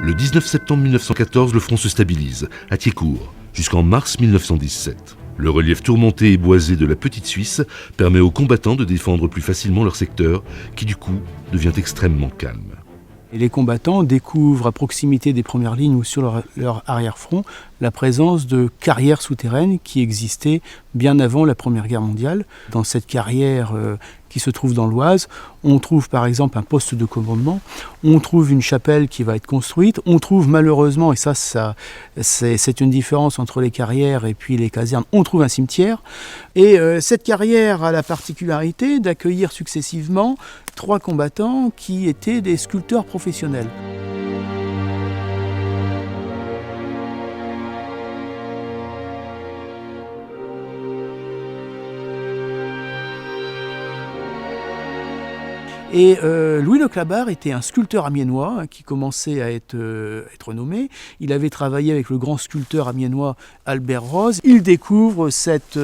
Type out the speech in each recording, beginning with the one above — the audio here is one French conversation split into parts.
Le 19 septembre 1914, le front se stabilise, à Thiécourt, jusqu'en mars 1917. Le relief tourmenté et boisé de la petite Suisse permet aux combattants de défendre plus facilement leur secteur, qui du coup devient extrêmement calme. Et les combattants découvrent à proximité des premières lignes ou sur leur arrière-front la présence de carrières souterraines qui existaient bien avant la Première Guerre mondiale. Dans cette carrière qui se trouve dans l'Oise, on trouve par exemple un poste de commandement, on trouve une chapelle qui va être construite, on trouve malheureusement, et ça c'est une différence entre les carrières et puis les casernes, on trouve un cimetière. Et cette carrière a la particularité d'accueillir successivement 3 combattants qui étaient des sculpteurs professionnels. Et Louis Leclabar était un sculpteur amiénois qui commençait à être nommé. Il avait travaillé avec le grand sculpteur amiénois Albert Rose. Il découvre cette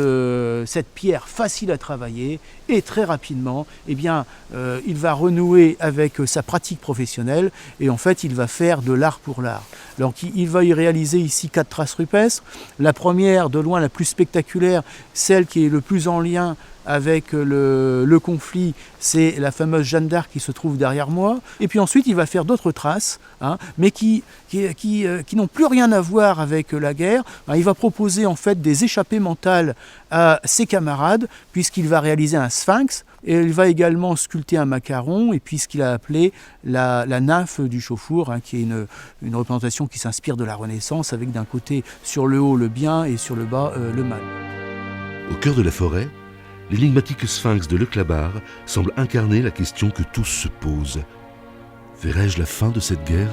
pierre facile à travailler et très rapidement, il va renouer avec sa pratique professionnelle et en fait il va faire de l'art pour l'art. Donc il va y réaliser ici 4 traces rupestres. La première, de loin la plus spectaculaire, celle qui est le plus en lien avec le conflit, c'est la fameuse Jeanne d'Arc qui se trouve derrière moi. Et puis ensuite, il va faire d'autres traces, mais qui n'ont plus rien à voir avec la guerre. Il va proposer en fait des échappées mentales à ses camarades, puisqu'il va réaliser un sphinx. Et il va également sculpter un macaron, et puis ce qu'il a appelé la nymphe du Chauffour, qui est une représentation qui s'inspire de la Renaissance, avec d'un côté sur le haut le bien et sur le bas le mal. Au cœur de la forêt, l'énigmatique sphinx de Leclabar semble incarner la question que tous se posent. Verrai-je la fin de cette guerre ?